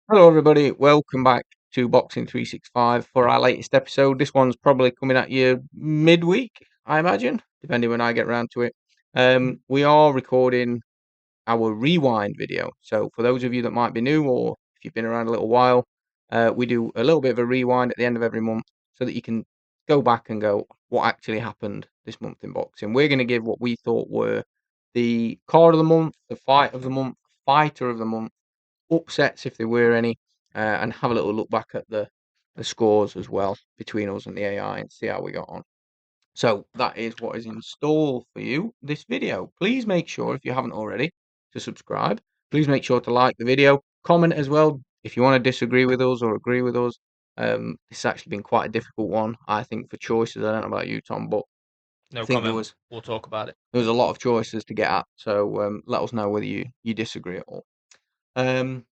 Hello, everybody. Welcome back to Boxing 365 for our latest episode. This one's probably coming at you midweek, I imagine, depending when I get around to it. We are recording our rewind video. So, for those of you that might be new or if you've been around a little while, we do a little bit of a rewind at the end of every month so that you can go back and go, what actually happened this month in boxing? We're going to give what we thought were the card of the month, the fight of the month, fighter of the month, upsets if there were any, and have a little look back at the scores as well between us and the AI and see how we got on. So that is what is in store for you this video. Please make sure, if you haven't already, to subscribe. Please make sure to like the video, comment as well if you want to disagree with us or agree with us. This has actually been quite a difficult one, I think, for choices. I don't know about you, Tom, but No I think comment. We'll talk about it. there was a lot of choices to get at. So let us know whether you disagree at all. Um,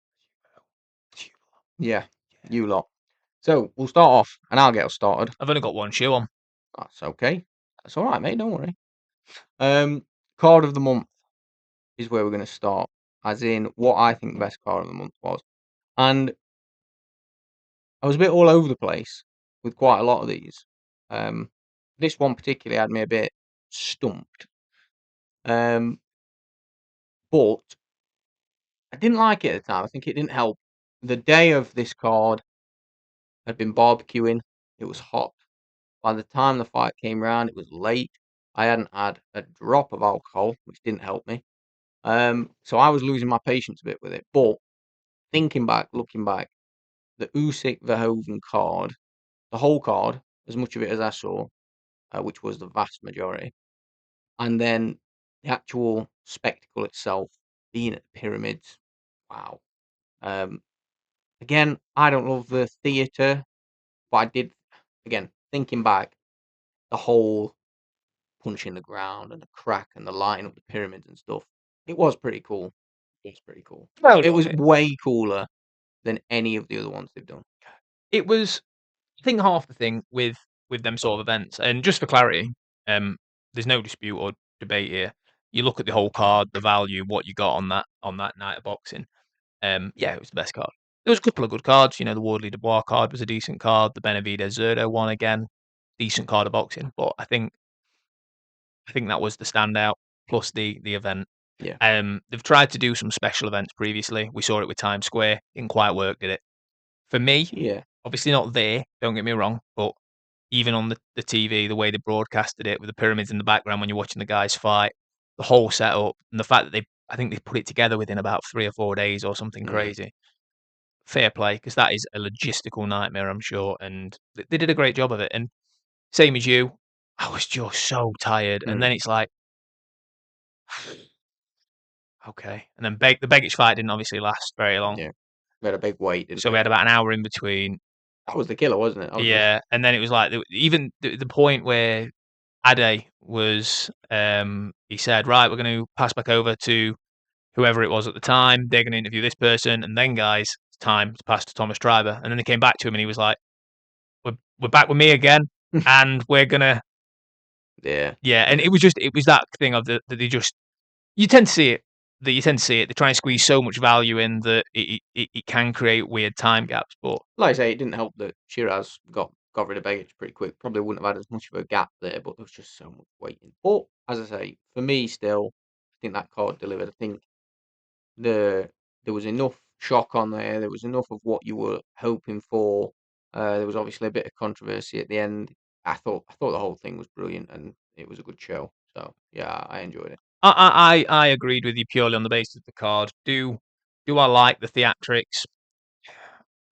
yeah, you lot. So we'll start off, and I'll get us started. I've only got one shoe on. That's okay. That's all right, mate. Don't worry. Card of the month is where we're going to start, as in what I think the best card of the month was. And I was a bit all over the place with quite a lot of these. This one particularly had me a bit stumped. But I didn't like it at the time. I think it didn't help. The day of this card had been barbecuing. It was hot. By the time the fight came round, it was late. I hadn't had a drop of alcohol, which didn't help me. So I was losing my patience a bit with it. But thinking back, looking back, the Usyk Verhoeven card, the whole card, as much of it as I saw, which was the vast majority, and then the actual spectacle itself, being at the pyramids, wow. Um, Again, I don't love the theatre, but I did, again, thinking back, the whole punching the ground and the crack and the lighting up the pyramids and stuff. It was pretty cool. It was pretty cool. Well, It was way cooler than any of the other ones they've done. it was. I think half the thing with them sort of events, and just for clarity, there's no dispute or debate here. You look at the whole card, the value, what you got on that night of boxing. Yeah, it was the best card. There was a couple of good cards. The Wardley Dubois card was a decent card. The Benavidez Zerdo one again, decent card of boxing. But I think that was the standout. Plus the event. Yeah. They've tried to do some special events previously. We saw it with Times Square. Didn't quite work, did it? For me, Yeah. obviously not there, don't get me wrong, but even on the TV, the way they broadcasted it with the pyramids in the background when you're watching the guys fight, the whole setup, and the fact that I think they put it together within about 3 or 4 days or something Mm. crazy. Fair play, because that is a logistical nightmare, I'm sure, and they did a great job of it. And same as you, I was just so tired, and Mm. then it's like, okay. And then the Begic fight didn't obviously last very long. Yeah. We had a big wait, didn't So we we? had about an hour in between. That was the killer, wasn't it? Yeah, and then it was like even the point where Ade was, he said, "Right, we're going to pass back over to whoever it was at the time. They're going to interview this person, and then guys, it's time to pass to Thomas Triber." And then they came back to him, and he was like, "We're back with me again, and we're gonna." Yeah. Yeah, and it was that thing of that they just you tend to see it. That you tend to see it. They try and squeeze so much value in that it can create weird time gaps, but Like I say, it didn't help that Shiraz got rid of Begic pretty quick. Probably wouldn't have had as much of a gap there, but there was just so much waiting. But as I say, for me, still, I think that card delivered. I think the there was enough shock on there. There was enough of what you were hoping for. There was obviously a bit of controversy at the end. I thought the whole thing was brilliant and it was a good show. So yeah, I enjoyed it. I agreed with you purely on the basis of the card. Do I like the theatrics?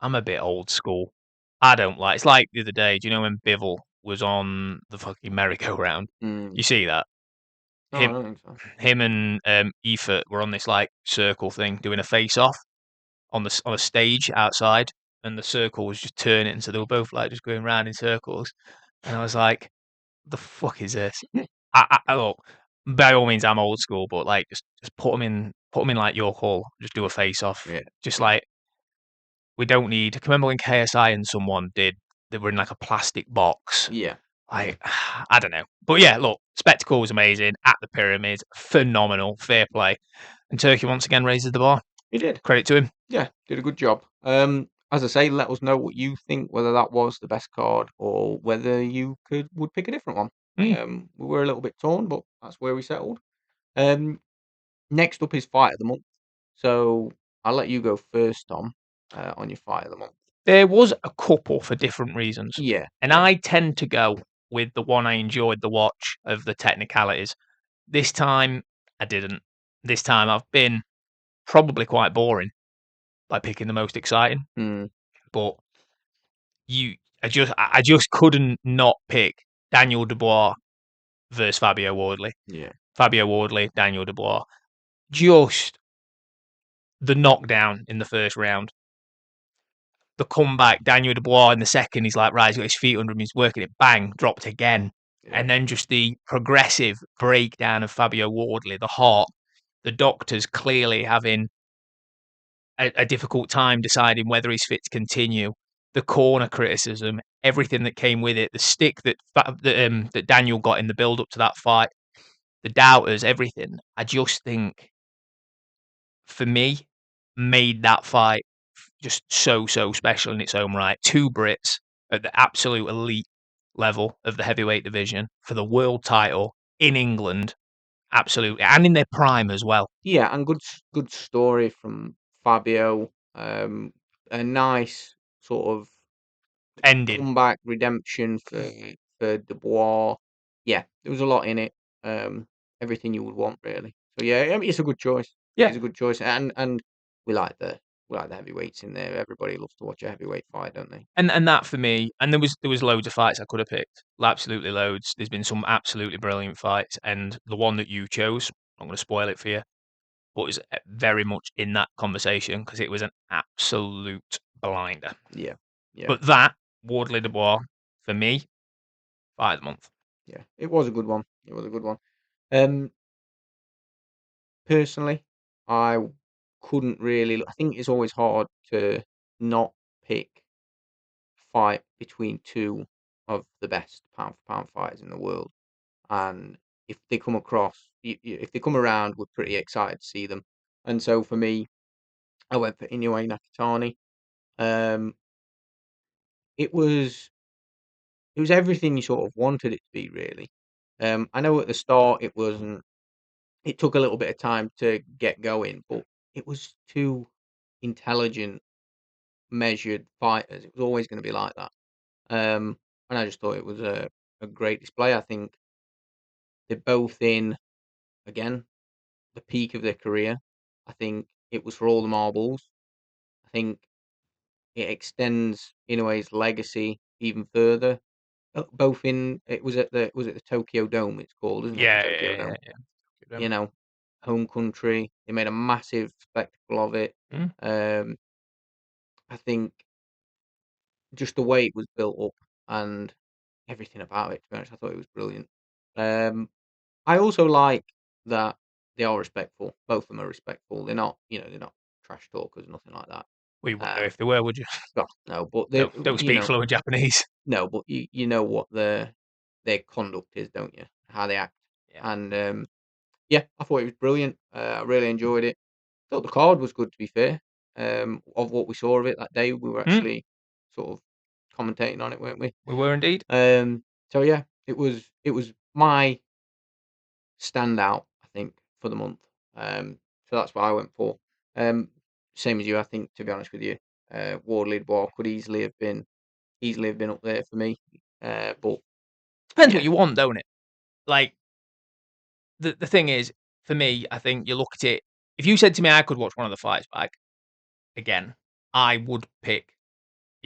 I'm a bit old school. I don't like. It's like the other day. Do you know when Bivol was on the fucking merry-go-round? Mm. You see that No, I him, don't think so. him and Efert were on this like circle thing doing a face-off on a stage outside, and the circle was just turning, so they were both like just going round in circles. And I was like, "The fuck is this?" Look, by all means, I'm old school, but like just put them in like York Hall, just do a face-off, Yeah, just like we don't need. Remember when KSI and someone did? They were in like a plastic box. yeah, I I don't know, but yeah, look, spectacle was amazing at the pyramids, phenomenal, fair play, and Turkey once again raises the bar. He did. Credit to him. Yeah, did a good job. As I say, let us know what you think, whether that was the best card or whether you would pick a different one. Mm. We were a little bit torn, but that's where we settled. Um, Next up is Fight of the Month. So I'll let you go first, Tom, on your Fight of the Month. There was a couple for different reasons, Yeah, and yeah. I tend to go with the one I enjoyed the watch of the technicalities. This time, I didn't. This time, I've been probably quite boring by picking the most exciting, Hmm. but you, I just couldn't not pick Daniel Dubois versus Fabio Wardley. Yeah. Fabio Wardley, Daniel Dubois. Just the knockdown in the first round. The comeback, Daniel Dubois in the second, he's like, right, he's got his feet under him, he's working it, bang, dropped again. Yeah. And then just the progressive breakdown of Fabio Wardley, the heart, the doctors clearly having a difficult time deciding whether he's fit to continue, the corner criticism, everything that came with it, the stick that Daniel got in the build up to that fight, the doubters, everything. I just think, for me, made that fight just so special in its own right. Two Brits at the absolute elite level of the heavyweight division for the world title in England, absolutely, and in their prime as well. Yeah, and good story from Fabio. A nice sort of Ending. comeback redemption for Dubois. Yeah, there was a lot in it. Um, Everything you would want really. So yeah, I mean, it's a good choice. It Yeah. is a good choice, and we like the heavyweights in there. Everybody loves to watch a heavyweight fight, don't they? And that for me, and there was loads of fights I could have picked, absolutely loads. There's been some absolutely brilliant fights, and the one that you chose, I'm going to spoil it for you, but is very much in that conversation because it was an absolute blinder. Yeah, yeah, But that Wardley Dubois for me, fight of the month. yeah. It was a good one. It was a good one. Um, Personally, I couldn't really. I think it's always hard to not pick fight between two of the best pound for pound fighters in the world. And if they come across, if they come around, we're pretty excited to see them. And so for me, I went for Inoue Nakatani. Um, it was it was everything you sort of wanted it to be, really. I know at the start it wasn't. It took a little bit of time to get going, but it was two intelligent, measured fighters. It was always going to be like that. And I just thought it was a great display. I think they're both in again the peak of their career. I think it was for all the marbles. I think it extends Inoue's legacy even further. Both in it was it the Tokyo Dome? It's called, isn't it? The Yeah, Tokyo yeah, yeah, Dome. yeah. You know, home country. They made a massive spectacle of it. Mm. Um, I think just the way it was built up and everything about it. To be honest, I thought it was brilliant. Um, I also like that they are respectful. Both of them are respectful. They're not, they're not trash talkers, nothing like that. Well, you wouldn't know Um, if they were, would you? well, no, but they, Don't speak fluent Japanese. no, but you know what their conduct is, don't you? How they act, Yeah. and yeah, I thought it was brilliant. I really enjoyed it. Thought the card was good, to be fair. Of what we saw of it that day, we were Mm, actually sort of commentating on it, weren't we? we were indeed. So yeah, it was my standout, I think, for the month. So that's what I went for. Um, Same as you, I think. To be honest with you, Wardley Dubois could easily have been up there for me. But Depends yeah, what you want, don't it? Like, the thing is, for me, I think you look at it. If you said to me I could watch one of the fights back again, I would pick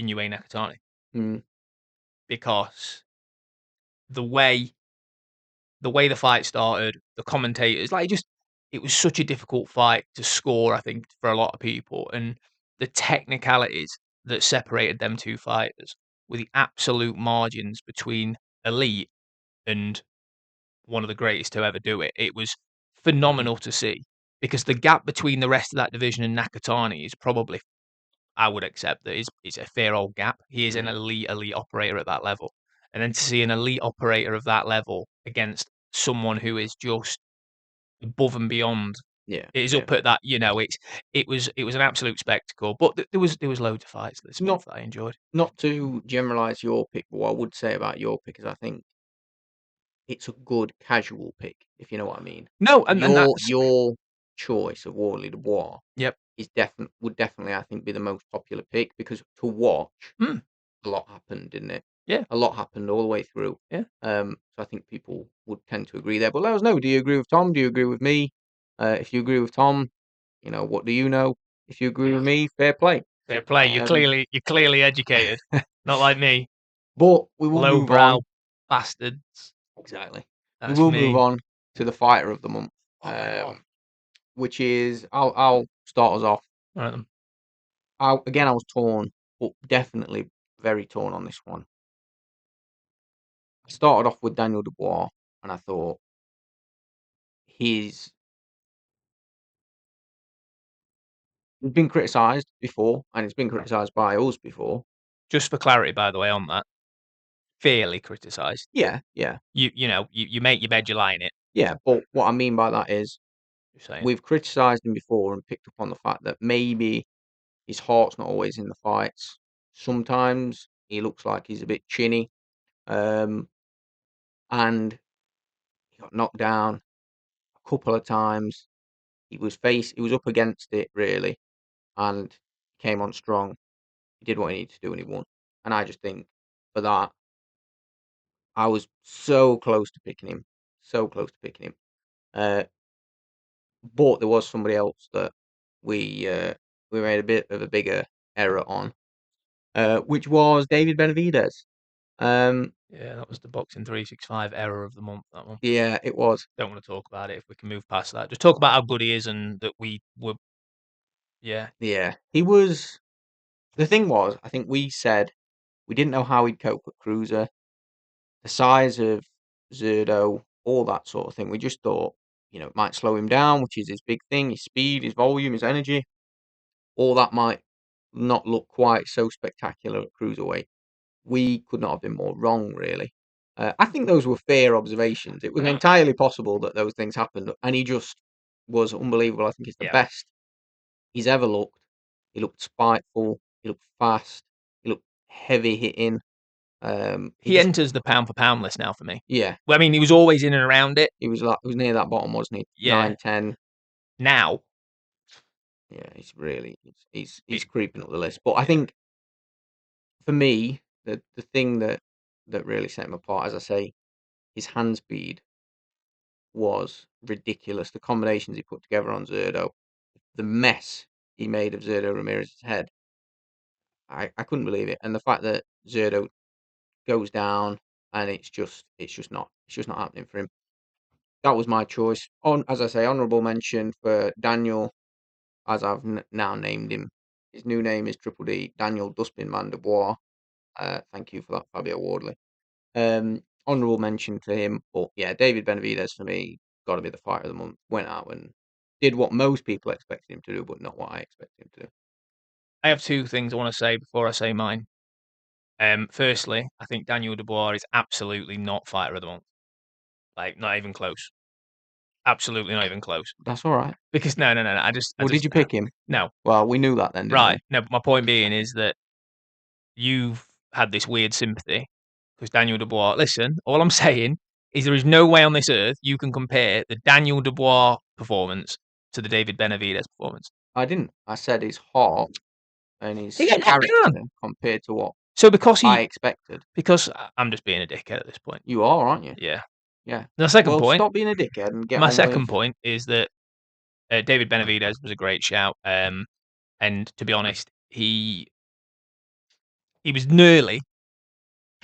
Inoue Nakatani mm, because the way the fight started, the commentators, like, just it was such a difficult fight to score, I think, for a lot of people, and the technicalities that separated them two fighters were the absolute margins between elite and one of the greatest to ever do it. It was mm, phenomenal to see because the gap between the rest of that division and Nakatani is probably, I would accept that is a fair old gap. He is an mm, elite operator at that level. And then to see an elite operator of that level against someone who is just above and beyond Yeah, It is yeah. up at that. It was an absolute spectacle. But there was loads of fights this month that I enjoyed. Not to generalize your pick, but what I would say about your pick is I think it's a good casual pick, if you know what I mean. No, and that's Your choice of Wally Dubois yep. is would definitely I think be the most popular pick because to watch Mm, a lot happened, didn't it? yeah, A lot happened all the way through. yeah. So I think people would tend to agree there. But let us know. Do you agree with Tom? Do you agree with me? If you agree with Tom, what do you know? If you agree with me, fair play. Fair play. Um, You're clearly educated, not like me, but we will move lowbrow on. bastards. Exactly. We That's will move me. on to the fighter of the month, Oh my god. which is I'll start us off. All right then. Again, I was torn, but definitely very torn on this one. I started off with Daniel Dubois, and I thought he's been criticised before, and he's been criticised by us before. Just for clarity, by the way, on that, fairly criticised. Yeah, yeah, You make your bed, you lie in it. yeah. But what I mean by that is Just saying. we've criticised him before and picked up on the fact that maybe his heart's not always in the fights. Sometimes he looks like he's a bit chinny, um, and he got knocked down a couple of times. He was up against it really, and came on strong. He did what he needed to do, and he won. And I just think for that, I was so close to picking him, so close to picking him. Uh, but there was somebody else that we made a bit of a bigger error on, which was David Benavidez. Um, Yeah, that was the Boxing 365 error of the month, that one. yeah, it was. Don't want to talk about it if we can move past that. Just talk about how good he is and that we were, yeah. Yeah, he was. The thing was, I think we said we didn't know how he'd cope at cruiser, the size of Zerdo, all that sort of thing. We just thought, it might slow him down, which is his big thing, his speed, his volume, his energy. All that might not look quite so spectacular at cruiserweight. We could not have been more wrong, really. I think those were fair observations. It was entirely possible that those things happened, and he just was unbelievable. I think he's the Yeah. best he's ever looked. He looked spiteful. He looked fast. He looked heavy hitting. He He just, enters the pound for pound list now for me. yeah, Well, I mean, he was always in and around it. he was near that bottom, wasn't he? Yeah. 9, 10. Now, Yeah, he's really he's it, creeping up the list. But I yeah. think for me, the thing that really set him apart, as I say, his hand speed was ridiculous. The combinations he put together on Zerdo, the mess he made of Zerdo Ramirez's head, I couldn't believe it. And the fact that Zerdo goes down and it's just not happening for him. That was my choice. On as I say, honourable mention for Daniel, as I've now named him. His new name is Triple D, Daniel Dustbin Man Dubois. Thank you for that, Fabio Wardley. Honourable mention to him, but yeah, David Benavidez for me got to be the fighter of the month. Went out and did what most people expected him to do, but not what I expected him to do. I have two things I want to say before I say mine. Firstly, I think Daniel Dubois is absolutely not fighter of the month. Like, not even close. Absolutely not even close. That's all right. Because no. I Well, did just you pick him? no. Well, we knew that then, didn't Right. we? No, but my point being is that you've had this weird sympathy because Daniel Dubois. Listen, all I'm saying is there is no way on this earth you can compare the Daniel Dubois performance to the David Benavidez performance. I didn't. I said his heart and his He got knocked down. character compared to what So I expected. because I'm just being a dickhead at this point. You are, aren't you? Yeah. Yeah. The second Well, point. stop being a dickhead and get My on with. second point is that David Benavidez was a great shout. And to be honest, he was nearly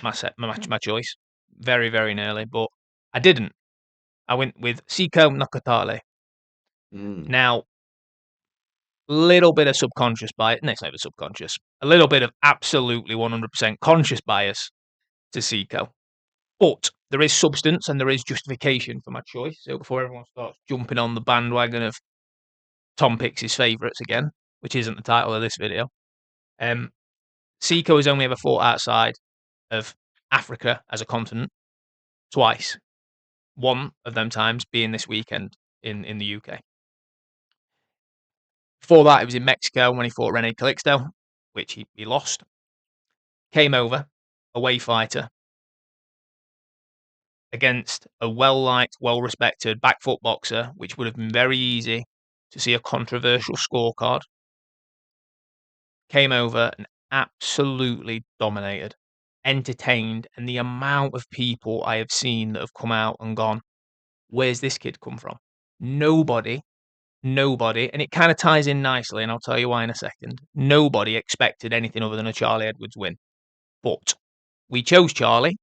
my choice, very very nearly, but I didn't. I went with Siko Nakatale. Mm, Now, little bit of subconscious bias. No, it's not even subconscious. A little bit of absolutely 100% conscious bias to Siko, but there is substance and there is justification for my choice. So before everyone starts jumping on the bandwagon of Tom picks his favourites again, which isn't the title of this video, Siko has only ever fought outside of Africa as a continent twice. One of them times being this weekend in the UK. Before that, he was in Mexico when he fought Rene Calixto, which he lost. Came over, away fighter, against a well-liked, well-respected back foot boxer, which would have been very easy to see a controversial scorecard. Came over and absolutely dominated, entertained, and the amount of people I have seen that have come out and gone, "Where's this kid come from?" Nobody, and it kind of ties in nicely, and I'll tell you why in a second. Nobody expected anything other than a Charlie Edwards win, but we chose Charlie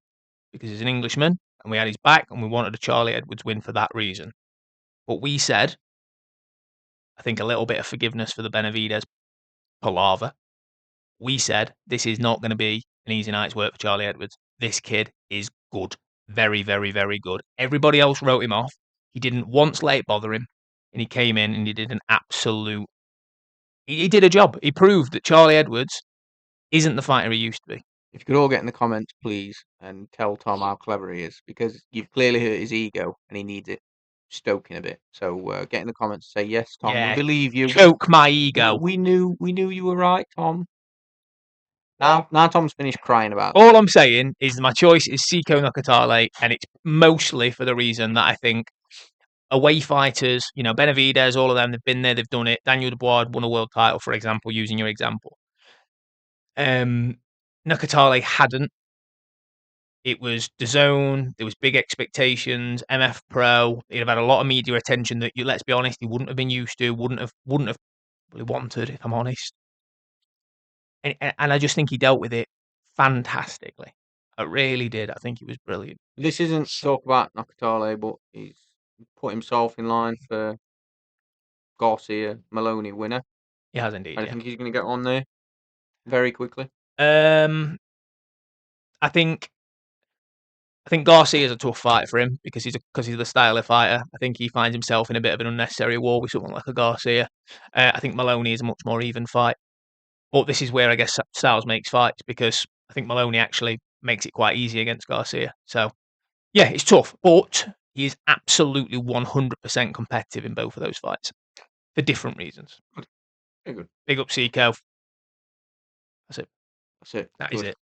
because he's an Englishman, and we had his back, and we wanted a Charlie Edwards win for that reason. But we said, I think a little bit of forgiveness for the Benavidez palaver. We said this is not going to be an easy night's work for Charlie Edwards. This kid is good, very, very, very good. Everybody else wrote him off. He didn't once let it bother him, and he came in and he did an absolute. He did a job. He proved that Charlie Edwards isn't the fighter he used to be. If you could all get in the comments, please, and tell Tom how clever he is, because you've clearly hurt his ego and he needs it stoking a bit. So get in the comments, say yes, Tom. Yeah, We believe you. choke my ego. We knew you were right, Tom. Now Tom's finished crying about it. All I'm saying is my choice is Seiko Nakatale, and it's mostly for the reason that I think away fighters, Benavidez, all of them, they've been there, they've done it. Daniel Dubois won a world title, for example, using your example. Nakatale hadn't. It was DAZN, there was big expectations, MF Pro. He'd have had a lot of media attention that, let's be honest, he wouldn't have been used to, wouldn't have really wanted, if I'm honest. And I just think he dealt with it fantastically. I really did. I think he was brilliant. This isn't talk about Nakatale, but he's put himself in line for Garcia Maloney winner. He has indeed. I think he's going to get on there very quickly. I think Garcia is a tough fight for him because he's the style of fighter. I think he finds himself in a bit of an unnecessary war with someone like a Garcia. I think Maloney is a much more even fight. But this is where I guess Styles makes fights, because I think Maloney actually makes it quite easy against Garcia. So, yeah, it's tough. But he is absolutely 100% competitive in both of those fights for different reasons. Very good. Big up Seiko. That's it. That is it.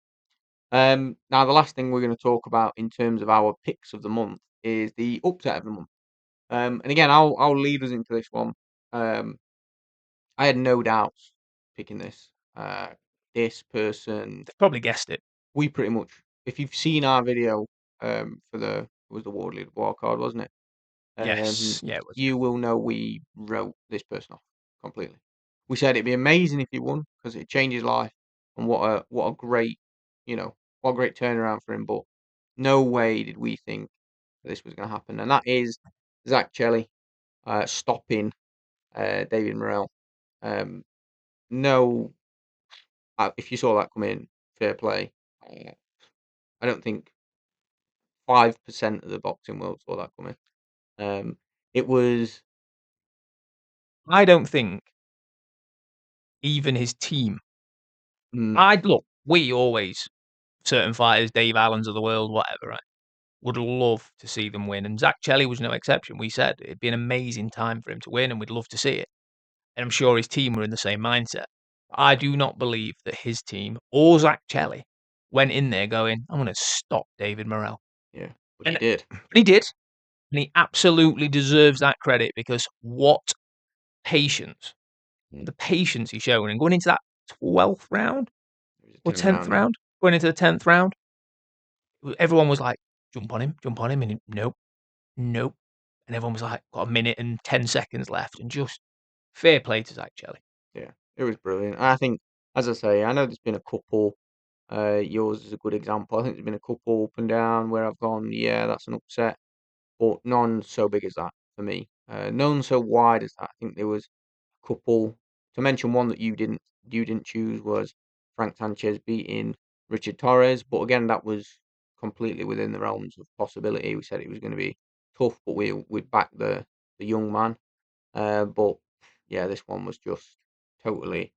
Now, the last thing we're going to talk about in terms of our picks of the month is the upset of the month. And again, I'll lead us into this one. I had no doubts picking this. This person, They've probably guessed it. we pretty much, if you've seen our video for it was the Wardley Dubois card, wasn't it? Yes. Yeah, it was. You will know we wrote this person off completely. We said it'd be amazing if he won because it changed his life, and what a great, what a great turnaround for him. But no way did we think this was going to happen, and that is Zach Chelli stopping David Morrell. No, if you saw that come in, fair play. I don't think 5% of the boxing world saw that coming. It was. I don't think even his team. Look, we always, certain fighters, Dave Allens of the world, whatever, right, would love to see them win. And Zach Chelli was no exception. We said it'd be an amazing time for him to win, and we'd love to see it. And I'm sure his team were in the same mindset. I do not believe that his team or Zach Chelli went in there going, I'm going to stop David Morrell. Yeah, but he did. But he did. And he absolutely deserves that credit, because what patience. The patience he's shown. And going into that 12th round or 10th round, going into the 10th round, everyone was like, jump on him. And he, nope. And everyone was like, got a minute and 10 seconds left. And just fair play to Zach Chelli. Yeah, it was brilliant. And I think, as I say, I know there's been a couple. Yours is a good example. I think there's been a couple up and down where I've gone, yeah, that's an upset, but none so big as that for me. None so wide as that. I think there was a couple. To mention one that you didn't choose was Frank Sanchez beating Richard Torres, but again, that was completely within the realms of possibility. We said it was going to be tough, but we'd back the young man. But yeah, this one was just totally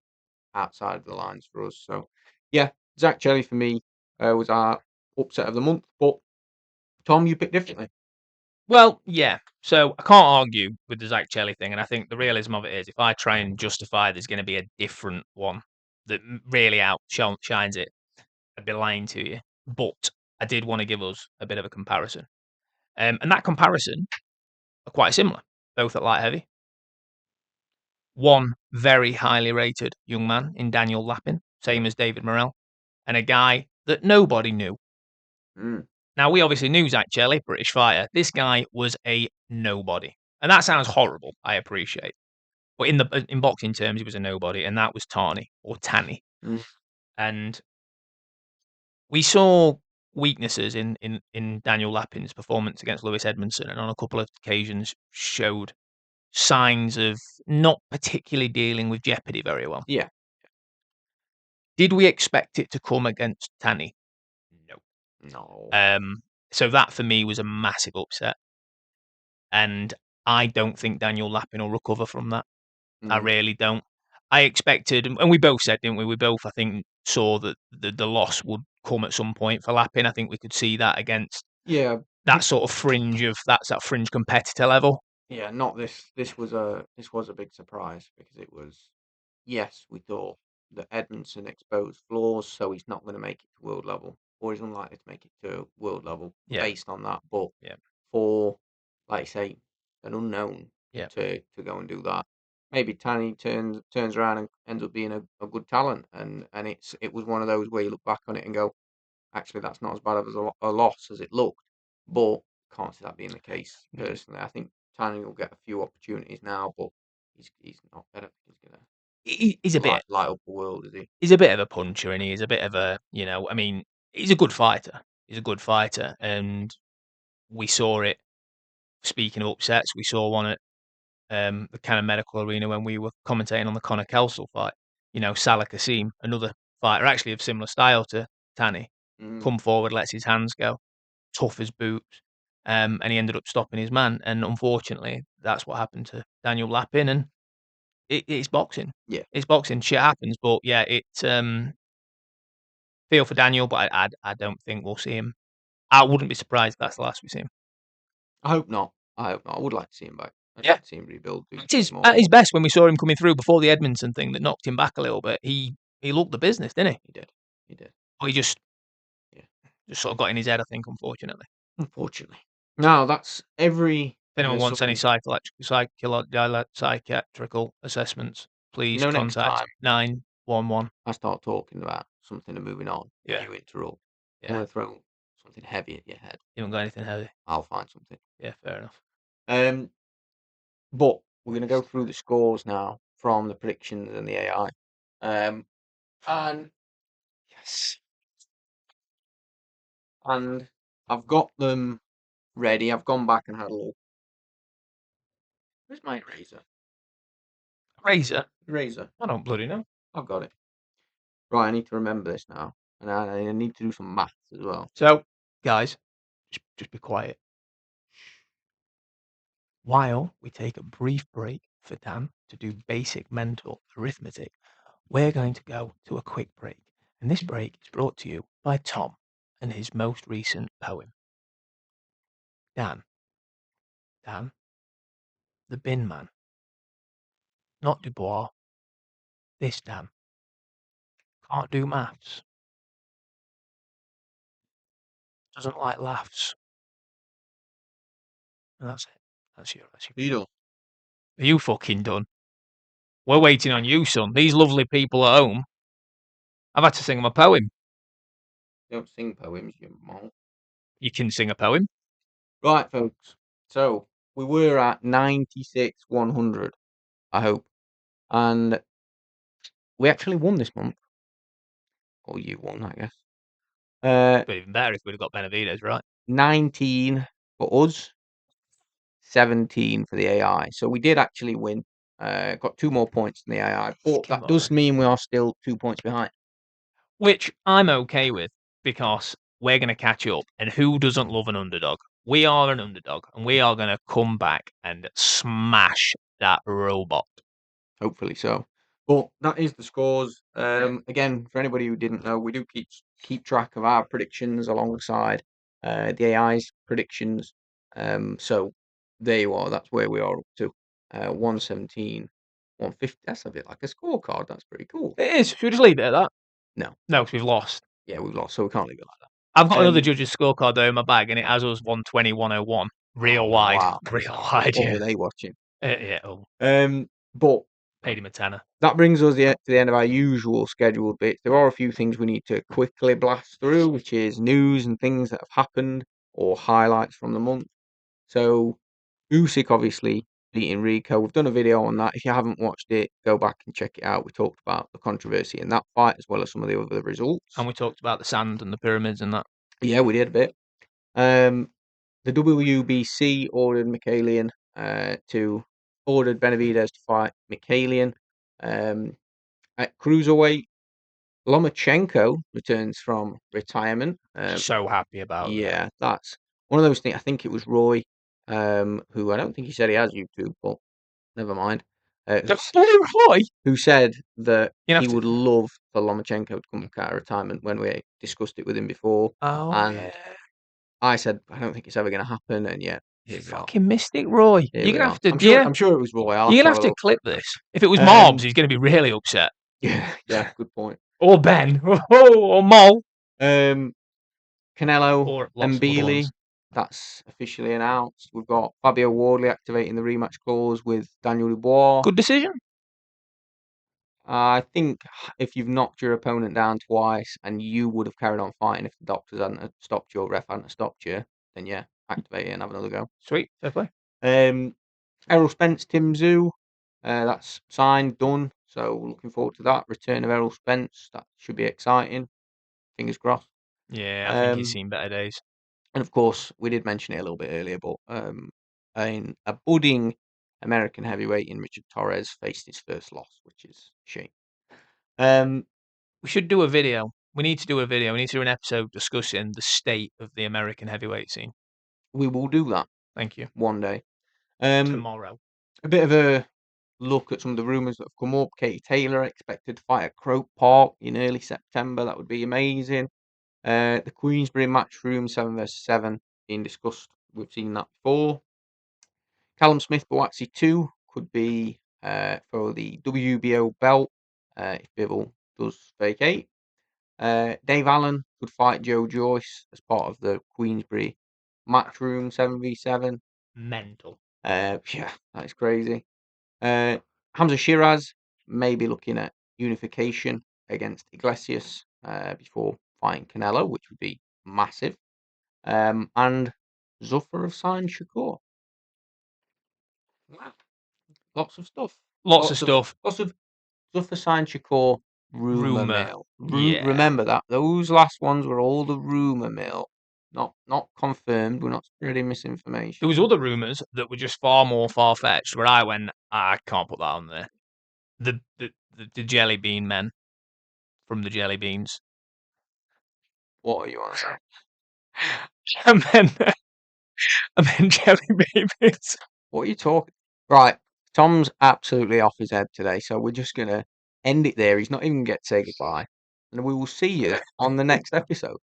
outside of the lines for us. So yeah, Zach Chelli for me was our upset of the month. But Tom, you picked differently. Well, yeah. So I can't argue with the Zach Chelly thing, and I think the realism of it is, if I try and justify there's going to be a different one that really outshines it, I'd be lying to you. But I did want to give us a bit of a comparison, and that comparison are quite similar, both at light heavy. One very highly rated young man in Daniel Lappin, same as David Morrell, and a guy that nobody knew. Mm. Now, we obviously knew Zach Chelly, British fighter. This guy was a nobody. And that sounds horrible, I appreciate. But in boxing terms, he was a nobody, and that was Tani or Tanny. Mm. And we saw weaknesses in Daniel Lappin's performance against Lewis Edmondson, and on a couple of occasions showed signs of not particularly dealing with jeopardy very well. Yeah. Did we expect it to come against Tanny? No. No. So that for me was a massive upset. And I don't think Daniel Lappin will recover from that. I Mm. really don't. I expected, and we both said, didn't we? We both, I think, saw that the loss would come at some point for Lappin. I think we could see that against Yeah. that sort of fringe of that fringe competitor level. Yeah. Not this. This was a big surprise because it was. Yes, we thought that Edmondson exposed flaws, so he's not going to make it to world level, or he's unlikely to make it to world level Yeah, based on that. But yeah, for, like I say, an unknown yeah. to go and do that, maybe Tanny turns around and ends up being a good talent, and it was one of those where you look back on it and go, actually, that's not as bad of a loss as it looked, but can't see that being the case personally. I think Tanny will get a few opportunities now, but he's not. I don't think he's gonna He's a bit. light up the world, is he? He's a bit of a puncher, and he's a bit of a. I mean, he's a good fighter. He's a good fighter, and we saw it. Speaking of upsets, we saw one at the kind of medical arena when we were commentating on the Conor Kelsall fight. Salah Kasim, another fighter actually of similar style to Tanny, Mm. come forward, lets his hands go, tough as boots, and he ended up stopping his man. And unfortunately, that's what happened to Daniel Lappin. And it's boxing. Yeah, It's boxing. Shit happens. But yeah, feel for Daniel, but I don't think we'll see him. I wouldn't be surprised if that's the last we see him. I hope not. I hope not. I would like to see him back. I'd Yeah. like to see him rebuild, do It is more. at his best when we saw him coming through before the Edmondson thing that knocked him back a little bit. He looked the business, didn't he? He did. He did. But he just Yeah. just sort of got in his head, I think, unfortunately. Unfortunately. Now that's every If anyone wants any something. psychiatrical assessments, please Next contact time 911. I start talking about something and moving on, Yeah, you interrupt. I'm yeah. gonna throw something heavy at your head. You haven't got anything heavy. I'll find something. Yeah, fair enough. But we're gonna go through the scores now from the predictions and the AI. And yes, and I've got them ready. I've gone back and had a look. Where's my eraser? Razor? Eraser. I don't bloody know. I've got it. Right, I need to remember this now, and I need to do some maths as well. So, guys, just be quiet. While we take a brief break for Dan to do basic mental arithmetic, we're going to go to a quick break. And this break is brought to you by Tom and his most recent poem. Dan, the bin man. Not Dubois. This Dan. Can't do maths. Doesn't like laughs. And that's it. That's your. Beetle. Are you fucking done? We're waiting on you, son. These lovely people at home. I've had to sing them a poem. Don't sing poems, you mole. You can sing a poem. Right, folks. So we were at 96, 100. I hope, and we actually won this month, or you won, I guess. But even better if we'd have got Benavides, right? 19 for us, 17 for the AI. So we did actually win. Got 2 more points than the AI, but Come that does on. mean we are still 2 points behind. Which I'm okay with because we're going to catch up. And who doesn't love an underdog? We are an underdog and we are going to come back and smash that robot. Hopefully so. But that is the scores. Again, for anybody who didn't know, we do keep track of our predictions alongside the AI's predictions. So there you are. That's where we are up to. 117, 150. That's a bit like a scorecard. That's pretty cool. It is. Should we just leave it at that? No. No, because we've lost. Yeah, we've lost, so we can't leave it like that. I've got another judge's scorecard though in my bag, and it has us 120, 101. Real wide. Wow. Real wide, What yeah. were they watching? Yeah. But Paid him a tenner. that brings us to the end of our usual scheduled bits. There are a few things we need to quickly blast through, which is news and things that have happened or highlights from the month. So, Usyk obviously beating Rico. We've done a video on that. If you haven't watched it, go back and check it out. We talked about the controversy in that fight as well as some of the other results. And we talked about the sand and the pyramids and that. Yeah, we did a bit. The WBC ordered Benavidez to fight Mikhailian. At cruiserweight, Lomachenko returns from retirement. So happy about that. Yeah, that's one of those things. I think it was Roy, who I don't think he said he has YouTube, but never mind. Roy? Who said that You have he to- would love for Lomachenko to come back out of retirement when we discussed it with him before. Oh, And yeah. I said, I don't think it's ever going to happen. And yet, here we are. Fucking mystic, Roy. Here You're we gonna are. have to. I'm sure it was Roy. I'll You're gonna have have to look. clip this. If it was Marbs, he's gonna be really upset. Yeah, good point. Or Ben. Or Mol. Canelo Or and lots of other Bealey. ones. That's officially announced. We've got Fabio Wardley activating the rematch clause with Daniel Dubois. Good decision. I think if you've knocked your opponent down twice and you would have carried on fighting if the doctors hadn't stopped you or ref hadn't stopped you, then yeah, activate it and have another go. Sweet. Fair play. Errol Spence, Tim Zoo. That's signed, done. So looking forward to that. Return of Errol Spence. That should be exciting. Fingers crossed. Yeah, I think he's seen better days. And of course, we did mention it a little bit earlier, but a budding American heavyweight in Richard Torres faced his first loss, which is a shame. We should do a video. We need to do a video. We need to do an episode discussing the state of the American heavyweight scene. We will do that. Thank you. One day. Tomorrow. A bit of a look at some of the rumours that have come up. Katie Taylor expected to fight at Croke Park in early September. That would be amazing. The Queensbury Matchroom 7 vs 7 being discussed. We've seen that before. Callum Smith Boatsy 2 could be for the WBO belt if Bivol does vacate. Dave Allen could fight Joe Joyce as part of the Queensbury Matchroom 7v7. Mental. Yeah, that is crazy. Hamza Shiraz may be looking at unification against Iglesias before fighting Canelo, which would be massive. And Zufar of Sign Shakur. Lots of stuff. Lots of stuff. Lots of Zufar Sign Shakur rumor mill. Yeah. Remember that. Those last ones were all the rumor mill. Not confirmed. We're not spreading misinformation. There was other rumours that were just far more far-fetched, where I went, I can't put that on there. The jelly bean men from the jelly beans. What are you on? And then jelly babies. What are you talking? Right, Tom's absolutely off his head today, so we're just gonna end it there. He's not even get to say goodbye, and we will see you on the next episode.